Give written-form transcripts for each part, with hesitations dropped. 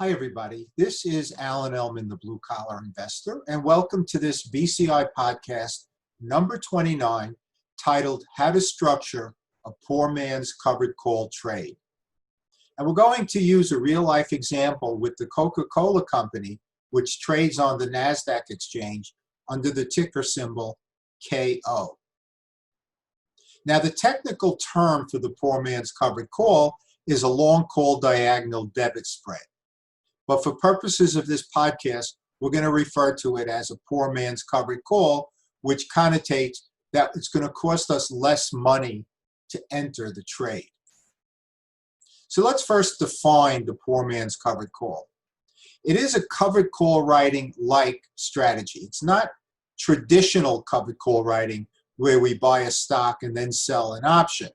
Hi, everybody. This is Alan Elman, the Blue Collar Investor, and welcome to this BCI podcast number 29, titled How to Structure a Poor Man's Covered Call Trade. And we're going to use a real-life example with the Coca-Cola company, which trades on the NASDAQ exchange under the ticker symbol KO. Now, the technical term for the poor man's covered call is a long call diagonal debit spread. But for purposes of this podcast, we're going to refer to it as a poor man's covered call, which connotates that it's going to cost us less money to enter the trade. So let's first define the poor man's covered call. It is a covered call writing-like strategy. It's not traditional covered call writing where we buy a stock and then sell an option.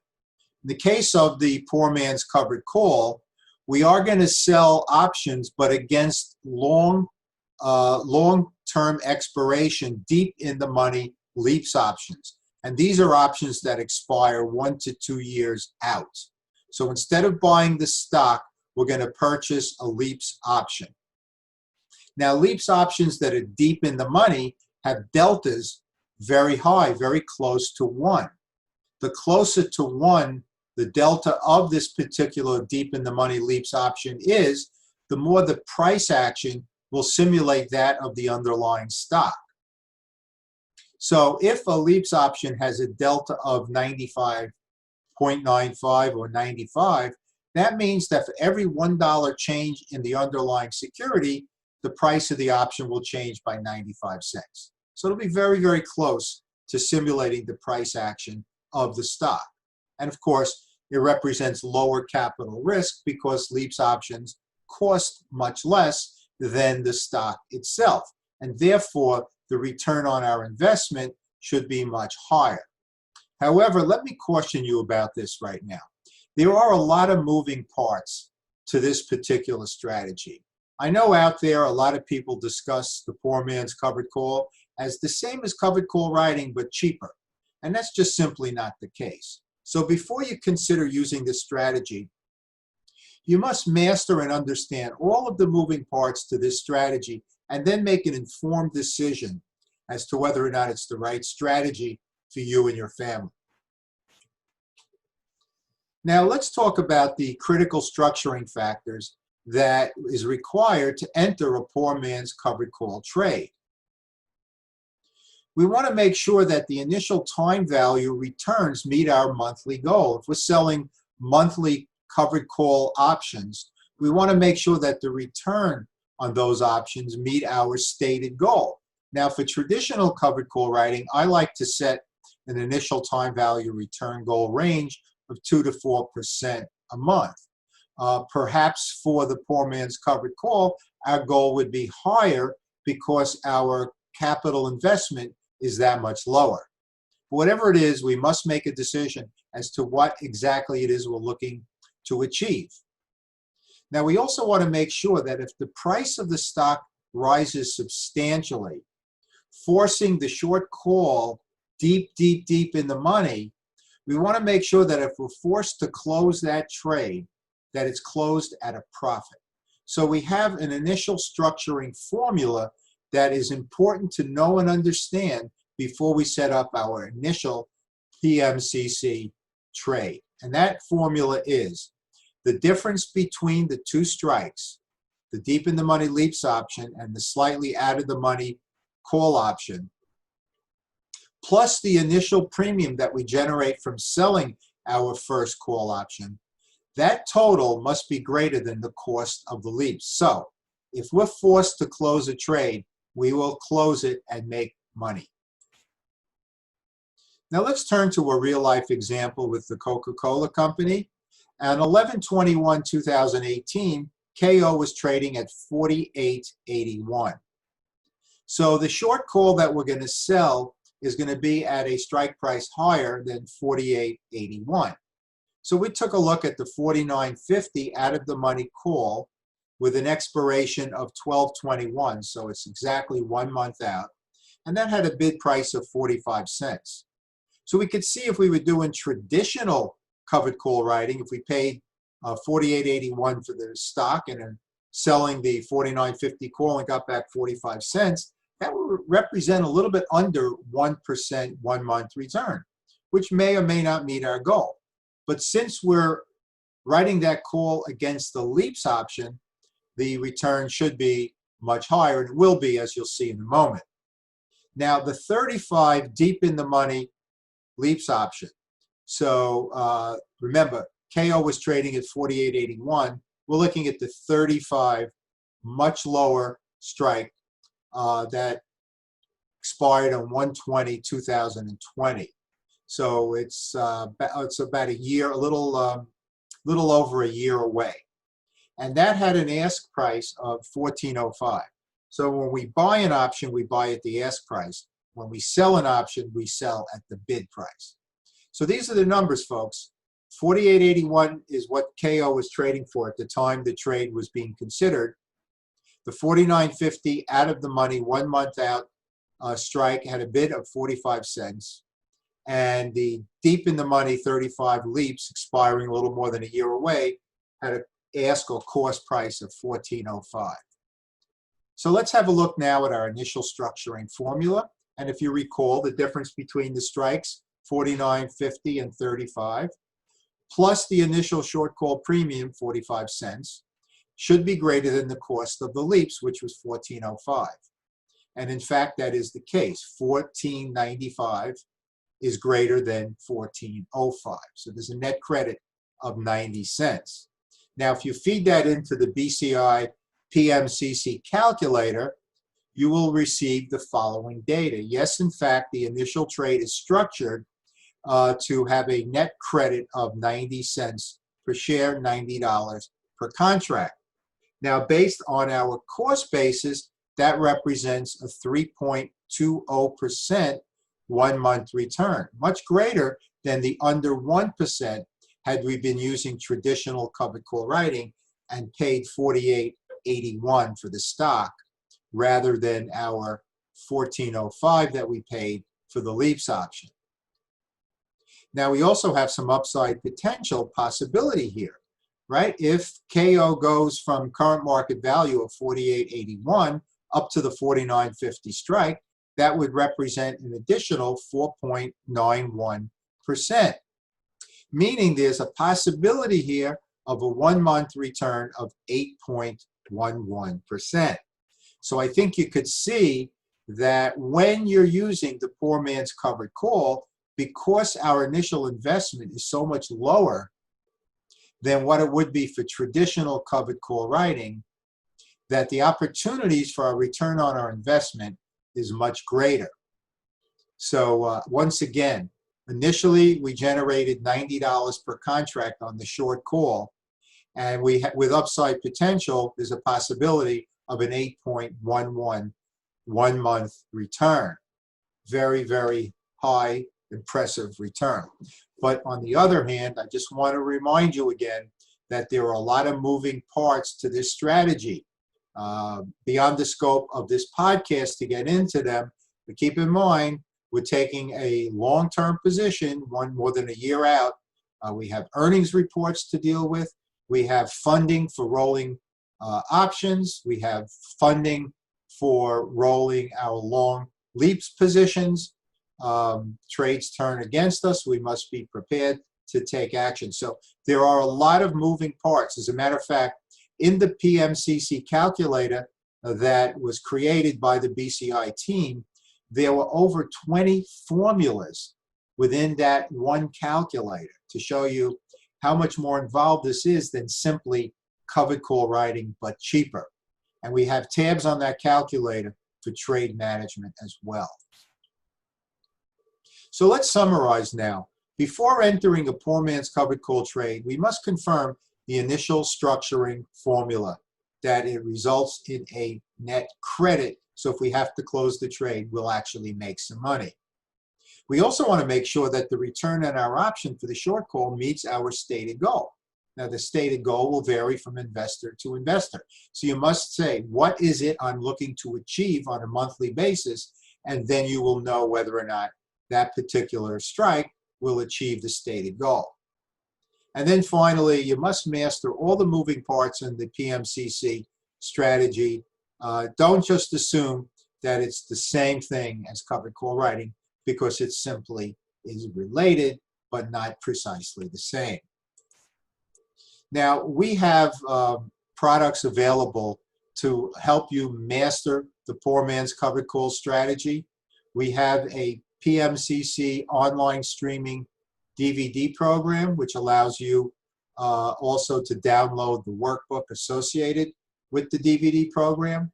In the case of the poor man's covered call, we are going to sell options, but against long-term expiration, deep in the money leaps options. And these are options that expire 1 to 2 years out. So instead of buying the stock, we're going to purchase a leaps option. Now, leaps options that are deep in the money have deltas very high, very close to 1. The closer to 1 the delta of this particular deep in the money leaps option is, the more the price action will simulate that of the underlying stock. So if a leaps option has a delta of 95.95 or 95, that means that for every $1 change in the underlying security, the price of the option will change by 95 cents. So it'll be very, very close to simulating the price action of the stock. And of course, it represents lower capital risk because leaps options cost much less than the stock itself. And therefore, the return on our investment should be much higher. However, let me caution you about this right now. There are a lot of moving parts to this particular strategy. I know out there a lot of people discuss the poor man's covered call as the same as covered call writing, but cheaper. And that's just simply not the case. So before you consider using this strategy, you must master and understand all of the moving parts to this strategy and then make an informed decision as to whether or not it's the right strategy for you and your family. Now let's talk about the critical structuring factors that is required to enter a poor man's covered call trade. We want to make sure that the initial time value returns meet our monthly goal. If we're selling monthly covered call options, we want to make sure that the return on those options meet our stated goal. Now, for traditional covered call writing, I like to set an initial time value return goal range of 2 to 4% a month. Perhaps for the poor man's covered call, our goal would be higher because our capital investment is that much lower. Whatever it is, we must make a decision as to what exactly it is we're looking to achieve. Now, we also want to make sure that if the price of the stock rises substantially, forcing the short call deep in the money, we want to make sure that if we're forced to close that trade, that it's closed at a profit. So we have an initial structuring formula that is important to know and understand before we set up our initial PMCC trade. And that formula is the difference between the two strikes, the deep in the money leaps option and the slightly out of the money call option, plus the initial premium that we generate from selling our first call option. That total must be greater than the cost of the leaps. So if we're forced to close a trade, we will close it and make money. Now let's turn to a real-life example with the Coca-Cola company. On 11/21/2018, KO was trading at 48.81. So the short call that we're going to sell is going to be at a strike price higher than 48.81. So we took a look at the 49.50 out of the money call with an expiration of 12/21, so it's exactly 1 month out, and that had a bid price of 45 cents. So we could see if we were doing traditional covered call writing, if we paid 48.81 for the stock and a selling the 49.50 call and got back 45 cents, that would represent a little bit under 1% 1 month return, which may or may not meet our goal. But since we're writing that call against the leaps option, the return should be much higher, and it will be, as you'll see in a moment. Now, the 35 deep in the money leaps option. So remember, KO was trading at 48.81. We're looking at the 35, much lower strike that expired on 1/20/2020. So it's about a year, a little over a year away. And that had an ask price of 14.05. So when we buy an option, we buy at the ask price. When we sell an option, we sell at the bid price. So these are the numbers, folks. 48.81 is what KO was trading for at the time the trade was being considered. The 49.50 out of the money, 1 month out strike had a bid of 45 cents. And the deep in the money 35 leaps, expiring a little more than a year away, had an ask or cost price of 14.05. So let's have a look now at our initial structuring formula. And if you recall, the difference between the strikes, 49.50 and 35, plus the initial short call premium, 45 cents, should be greater than the cost of the leaps, which was 14.05. And in fact, that is the case. 14.95 is greater than 14.05. So there's a net credit of 90 cents. Now, if you feed that into the BCI PMCC calculator, you will receive the following data. Yes, in fact, the initial trade is structured to have a net credit of 90 cents per share, $90 per contract. Now, based on our cost basis, that represents a 3.20% 1 month return, much greater than the under 1% had we been using traditional covered call writing and paid 48.81 for the stock rather than our 14.05 that we paid for the leaps option. Now, we also have some upside potential possibility here, right? If KO goes from current market value of 48.81 up to the 49.50 strike, that would represent an additional 4.91%, meaning there's a possibility here of a 1 month return of 8.11%. So I think you could see that when you're using the poor man's covered call, because our initial investment is so much lower than what it would be for traditional covered call writing, that the opportunities for our return on our investment is much greater. So once again, initially we generated $90 per contract on the short call, and with upside potential, there's a possibility of an 8.11 1 month return. Very, very high, impressive return. But on the other hand, I just want to remind you again that there are a lot of moving parts to this strategy. Beyond the scope of this podcast to get into them, but keep in mind, we're taking a long-term position, one more than a year out. We have earnings reports to deal with. We have funding for rolling options. We have funding for rolling our long leaps positions. Trades turn against us. We must be prepared to take action. So there are a lot of moving parts. As a matter of fact, in the PMCC calculator that was created by the BCI team, there were over 20 formulas within that one calculator to show you how much more involved this is than simply covered call writing, but cheaper. And we have tabs on that calculator for trade management as well. So let's summarize now. Before entering a poor man's covered call trade, we must confirm the initial structuring formula, that it results in a net credit. So if we have to close the trade, we'll actually make some money. We also want to make sure that the return on our option for the short call meets our stated goal. Now, the stated goal will vary from investor to investor. So you must say, what is it I'm looking to achieve on a monthly basis? And then you will know whether or not that particular strike will achieve the stated goal. And then finally, you must master all the moving parts in the PMCC strategy. Don't just assume that it's the same thing as covered call writing, because it simply is related, but not precisely the same. Now, we have products available to help you master the poor man's covered call strategy. We have a PMCC online streaming DVD program, which allows you also to download the workbook associated with the DVD program.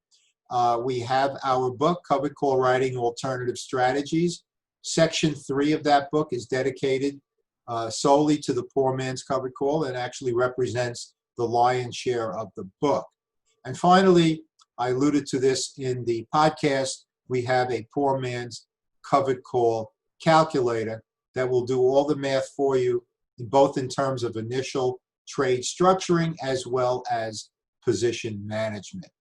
We have our book, Covered Call Writing Alternative Strategies. Section 3 of that book is dedicated solely to the poor man's covered call and actually represents the lion's share of the book. And finally, I alluded to this in the podcast, we have a poor man's covered call calculator that will do all the math for you, both in terms of initial trade structuring as well as position management.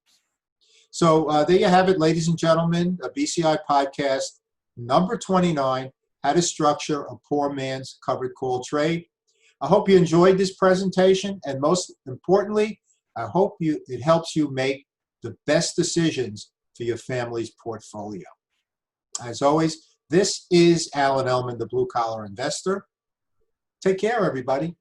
So there you have it, ladies and gentlemen, a BCI podcast number 29, how to structure a poor man's covered call trade. I hope you enjoyed this presentation, and most importantly, I hope it helps you make the best decisions for your family's portfolio. As always, this is Alan Ellman, the Blue Collar Investor. Take care, everybody.